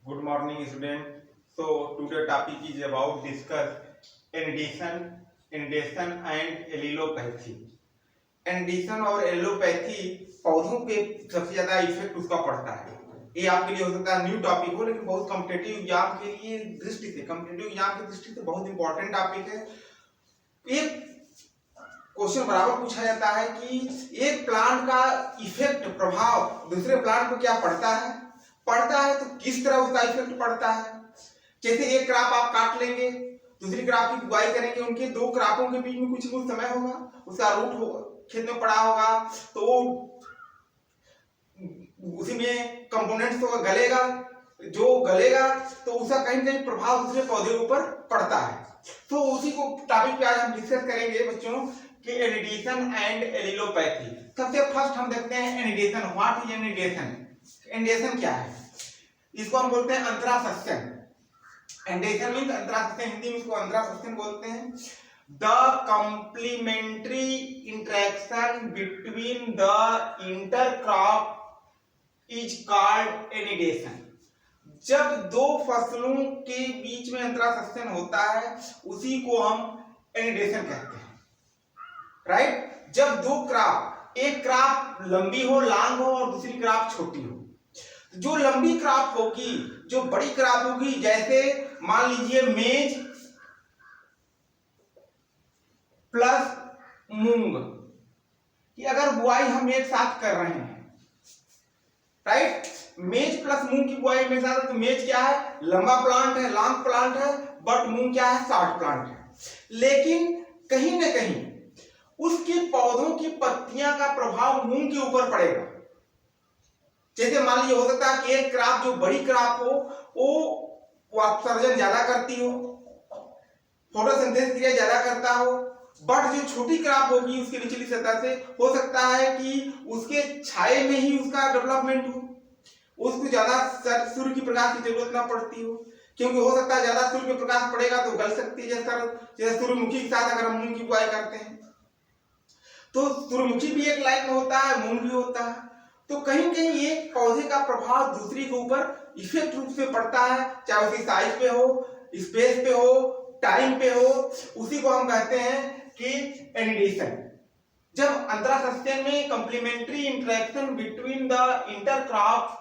Good morning, student. So today topic is about discuss inundation and allelopathy. Annidation और allelopathy पौधों पे सबसे ज्यादा इफेक्ट उसका पड़ता है। ये आपके लिए हो सकता है न्यू टॉपिक हो, लेकिन बहुत कॉम्पिटेटिव एग्जाम के लिए दृष्टि से कॉम्पिटेटिव एग्जाम की दृष्टि से बहुत इंपॉर्टेंट टॉपिक है। एक क्वेश्चन बराबर पूछा जाता है कि एक प्लांट का इफेक्ट प्रभाव दूसरे प्लांट को क्या पड़ता है तो किस तरह उसका इफेक्ट पड़ता है। जैसे एक क्रॉप आप काट लेंगे, दूसरी क्रॉप की बुआई करेंगे, उनके दो क्रॉपों के बीच में कुछ समय होगा, उसका रूट हो खेत में पड़ा होगा, तो उसी में कंपोनेंट्स तो गलेगा, जो गलेगा तो उसका कहीं कहीं प्रभाव दूसरे पौधे के ऊपर पड़ता है। तो उसी को टॉपिक पे आज हम डिस्कस करेंगे बच्चों कि एनिडेशन एंड एलिलोपैथी। सबसे फर्स्ट हम देखते हैं एनिडेशन। What is एनिडेशन? एनिडेशन क्या है? इसको हम बोलते हैं अंतरासस्यन। एनिडेशन मींस अंतरासस्यन, हिंदी में इसको अंतरासस्यन बोलते हैं। The complementary interaction between the intercrop is called annidation. जब दो फसलों के बीच में अंतरासस्यन होता है उसी को हम एनिडेशन कहते हैं, राइट। जब दो क्रॉप, एक क्रॉप लंबी हो, लांग हो, और दूसरी क्रॉप छोटी हो, जो लंबी क्रॉप होगी, जो बड़ी क्रॉप होगी, जैसे मान लीजिए मेज प्लस मूंग कि अगर बुआई हम एक साथ कर रहे हैं, राइट, मेज प्लस मूंग की बुआई में साथ, तो मेज क्या है? लंबा प्लांट है, लॉन्ग प्लांट है, बट मूंग क्या है? शॉर्ट प्लांट है। लेकिन कहीं ना कहीं उसके पौधों की पत्तियां का प्रभाव मूंग के ऊपर पड़ेगा। जैसे मान लीजिए हो सकता है कि एक क्रॉप जो बड़ी क्रॉप हो वो अपसर्जन ज्यादा करती हो, फोटोसिंथेसिस क्रिया ज्यादा करता हो, बट जो छोटी क्रॉप होगी उसकी निचली सतह से हो सकता है कि उसके छाए में ही उसका डेवलपमेंट हो, उसको ज्यादा सूर्य की प्रकाश की जरूरत ना पड़ती हो, क्योंकि हो सकता है ज्यादा सूर्य का प्रकाश पड़ेगा तो गल सकती है। जैसे सूर्यमुखी के साथ अगर हम मूंग की बुआई करते हैं तो सूर्यमुखी भी एक लाइन में होता है, मूंग भी होता है, तो कहीं कहीं एक पौधे का प्रभाव दूसरी के ऊपर इफेक्ट रूप से पड़ता है, चाहे उसकी साइज पे हो, स्पेस पे हो, टाइम पे हो, उसी को हम कहते हैं कि एनिडेशन। जब अंतरासस्यन में complementary interaction between the intercrop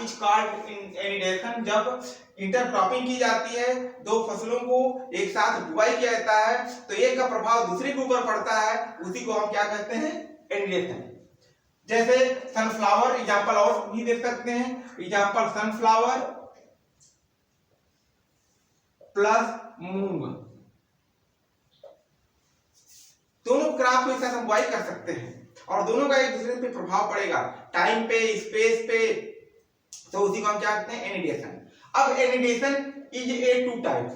is called annidation. जब इंटरक्रॉपिंग की जाती है, दो फसलों को एक साथ बुआई किया जाता है, तो एक का प्रभाव दूसरे के ऊपर पड़ता है, उसी को हम क्या कहते हैं? एनिडेशन। जैसे सनफ्लावर एग्जांपल और भी देख सकते हैं, एग्जांपल सनफ्लावर प्लस मूंग, दोनों क्रॉप को एक साथ हम बुआई कर सकते हैं और दोनों का एक दूसरे पे प्रभाव पड़ेगा, टाइम पे, स्पेस पे, तो उसी को हम क्या कहते हैं? एनिडेशन। अब annidation is a two types,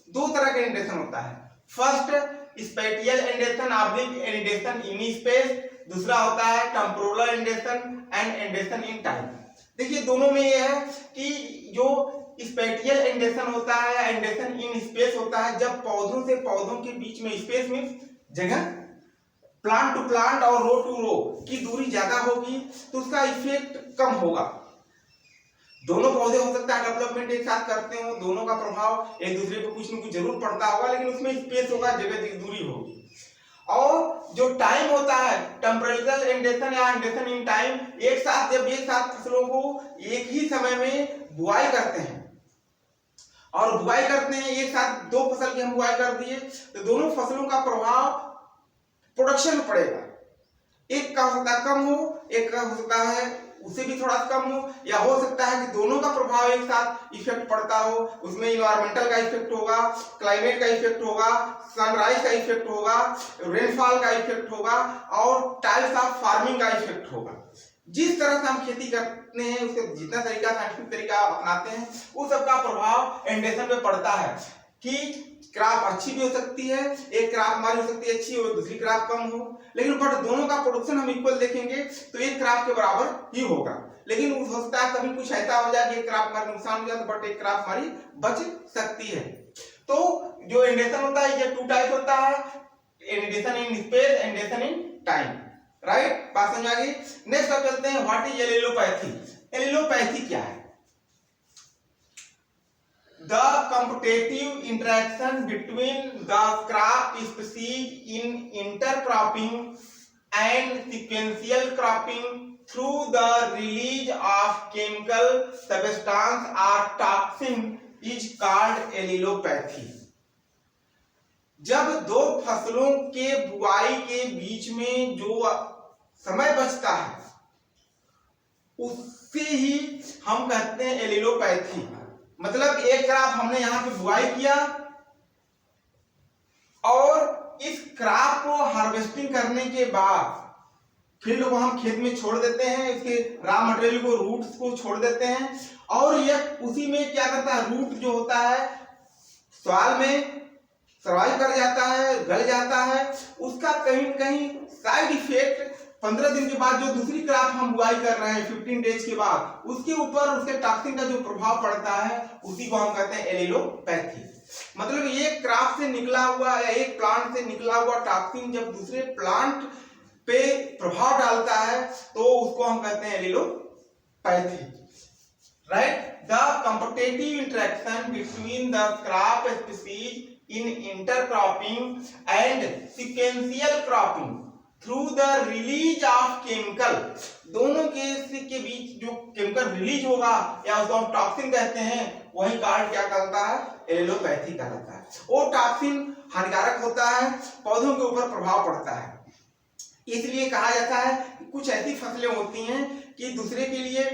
दो तरह का एनिडेशन होता है। First spatial annidation oblique annidation in space, दूसरा होता है temporal annidation and annidation in time. देखिए दोनों में ये है कि जो स्पेटियल एनिडेशन होता है, एनिडेशन इन स्पेस होता है, जब पौधों से पौधों के बीच में, स्पेस में जगह, प्लांट टू प्लांट और रो टू रो की दूरी ज्यादा होगी तो उसका इफेक्ट कम होगा। दोनों पौधे हो सकता है डेवलपमेंट एक साथ करते हो, दोनों का प्रभाव एक दूसरे को कुछ न कुछ जरूर पड़ता होगा, लेकिन उसमें स्पेस होगा, जगह की दूरी होगी। और जो टाइम होता है, टेम्परेचर एनिडेशन या एनिडेशन इन टाइम, एक साथ जब एक साथ फसलों को एक ही समय में बुआई करते हैं और बुआई करते हैं एक साथ, दो फसल की हम बुआई कर दिए तो दोनों फसलों का प्रभाव प्रोडक्शन में पड़ेगा। एक का हो सकता है कम हो, एक का हो सकता है उससे भी थोड़ा कम हो, या हो सकता है कि दोनों का प्रभाव एक साथ इफेक्ट पड़ता हो। उसमें इन्वायरमेंटल का इफेक्ट होगा, क्लाइमेट का इफेक्ट होगा, सनराइज का इफेक्ट होगा, रेनफॉल का इफेक्ट होगा और टाइप्स ऑफ फार्मिंग का इफेक्ट होगा। जिस तरह से हम खेती करते हैं, उसके जितना तरीका साइंटिफिक तरीका अपनाते हैं, उस सबका प्रभाव एनिडेशन पे पड़ता है कि क्रॉप अच्छी भी हो सकती है, एक क्रॉप हमारी हो सकती है अच्छी हो, दूसरी क्रॉप कम हो, लेकिन बट दोनों का प्रोडक्शन हम इक्वल देखेंगे तो एक क्रॉप के बराबर ही होगा। लेकिन हो सकता है कभी कुछ ऐसा हो जाए कि एक क्रॉप हमारी नुकसान हो जाए, बट एक क्रॉप हमारी बच सकती है। तो जो एनिडेशन होता है ये टू टाइप होता है, annidation in space, annidation in time, right. बात समझ आ गई। नेक्स्ट अब चलते हैं व्हाट इज एलिलोपैथी। एलिलोपैथी क्या है? competitive interaction between the crop species in intercropping and sequential cropping through the release of chemical substance or toxin is called allelopathy. जब दो फसलों के बुआई के बीच में जो समय बचता है उससे ही हम कहते हैं एलिलोपैथी। मतलब एक क्रॉप हमने यहाँ पे बुआई किया और इस क्रॉप को हार्वेस्टिंग करने के बाद फील्ड को हम खेत में छोड़ देते हैं, इसके रॉ मटेरियल को, रूट्स को छोड़ देते हैं और यह उसी में क्या करता है, रूट जो होता है सॉइल में सर्वाइव कर जाता है, गल जाता है। उसका कहीं न कहीं साइड इफेक्ट 15 दिन के बाद जो दूसरी क्रॉप हम बुआई कर रहे हैं 15 डेज के बाद उसके ऊपर उसके टॉक्सिन का जो प्रभाव पड़ता है उसी को हम कहते हैं एलिलोपैथी। मतलब एक क्रॉप से निकला हुआ या एक प्लांट से निकला हुआ टॉक्सिन जब दूसरे प्लांट पे प्रभाव डालता है तो उसको हम कहते हैं allelopathy. Right, the competitive interaction between the crop species in intercropping and sequential cropping through the release of chemical, दोनों के बीच जो केमिकल रिलीज होगा या उसको हम टॉक्सिन कहते हैं वही कार्ड क्या कहता है, एलिलोपैथी कहलाता है। वो टॉक्सिन हानिकारक होता है, पौधों के ऊपर प्रभाव पड़ता है। इसलिए कहा जाता है कि कुछ ऐसी फसलें होती हैं कि दूसरे के लिए,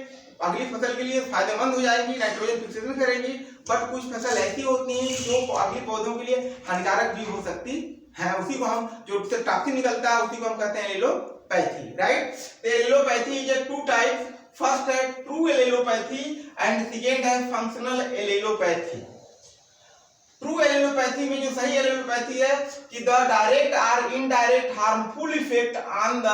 अगली फसल के लिए फायदेमंद हो जाएगी, नाइट्रोजन फिक्सेशन करेगी, बट कुछ फसल ऐसी होती हैं जो अगली पौधों के लिए हानिकारक भी हो सकती है। उसी को हम, जो टॉक्सिन निकलता है उसी को हम कहते हैं allelopathy. Right, allelopathy is a two types, first है ट्रू एलिलोपैथी एंड सेकेंड है फंक्शनल एलिलोपैथी। ट्रू एलिलोपैथी में जो सही एलिलोपैथी है कि द डायरेक्ट और indirect harmful effect on the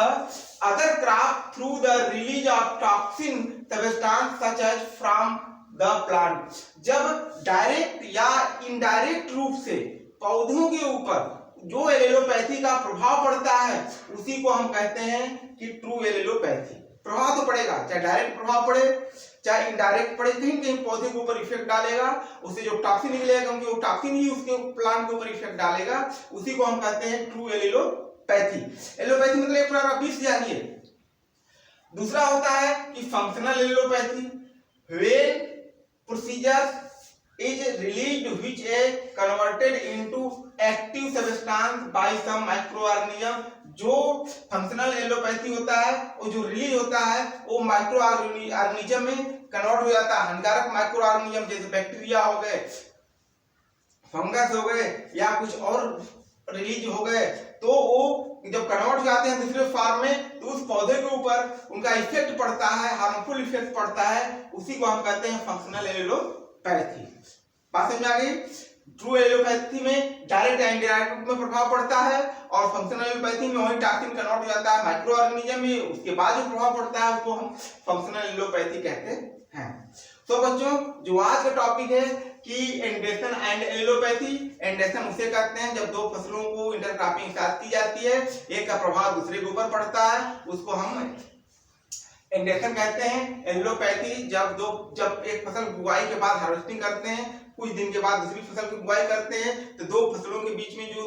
other crop through the release of toxin substance such as from the plant. जब direct या इनडायरेक्ट रूप से पौधों के ऊपर जो एलिलोपैथी का प्रभाव पड़ता है उसी को हम कहते हैं कि ट्रू एलिलोपैथी। प्रभाव तो पड़ेगा, चाहे डायरेक्ट प्रभाव पड़े चाहे इनडायरेक्ट पड़े, कहीं कहीं पौधे के ऊपर इफेक्ट डालेगा, उससे जो टॉक्सिन निकलेगा क्योंकि वो टॉक्सिन ही उसके प्लांट के ऊपर इफेक्ट डालेगा, उसी को हम कहते हैं ट्रू एलिलोपैथी। एलिलोपैथी मतलब एक प्रकार का जानिए। दूसरा होता है कि functional allelopathy, when procedure is released which is converted into active substance by some microorganism। जो फंक्शनल एलिलोपैथी होता है वो जो रिलीज होता है वो माइक्रो ऑर्गेनिज्म में कन्वर्ट हो जाता है। हानिकारक माइक्रो ऑर्गेनिज्म जैसे बैक्टीरिया हो गए, फंगस हो गए या कुछ और रिलीज हो गए, तो वो जब कन्वर्ट हो जाते हैं दूसरे फॉर्म में तो उस पौधे के ऊपर उनका इफेक्ट पड़ता है, हार्मफुल इफेक्ट पड़ता है, उसी को हम कहते हैं फंक्शनल एलिलोपैथी। बात समझ आ गई? ट्रू एलिलोपैथी में डायरेक्ट या इनडायरेक्ट में प्रभाव पड़ता है और फंक्शनल एलिलोपैथी में वही टॉक्सिन कन्वर्ट हो जाता है माइक्रो ऑर्गेनिज्म में, उसके बाद जो प्रभाव पड़ता है उसको हम फंक्शनल एलिलोपैथी कहते हैं। तो बच्चों, जो आज का टॉपिक है कि एंडेशन एंड एलिलोपैथी। एंडेशन उसे कहते हैं जब दो फसलों को इंटरक्रॉपिंग साथ की जाती है, एक का प्रभाव दूसरे के ऊपर पड़ता है, उसको हम एंडेशन कहते हैं। एलिलोपैथी जब एक फसल बुआई के बाद हार्वेस्टिंग करते हैं, कुछ दिन के बाद दूसरी फसल की बुआई करते हैं, तो दो फसलों के बीच में जो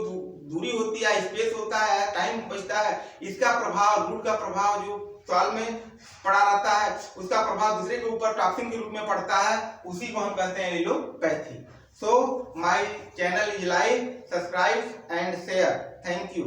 दूरी होती है, स्पेस होता है, टाइम बचता है, इसका प्रभाव, रूट का प्रभाव जो सॉइल में पड़ा रहता है उसका प्रभाव दूसरे के ऊपर टॉक्सिन के रूप में पड़ता है, उसी को हम कहते हैं allelopathy. So my channel is like, subscribe and share. Thank you.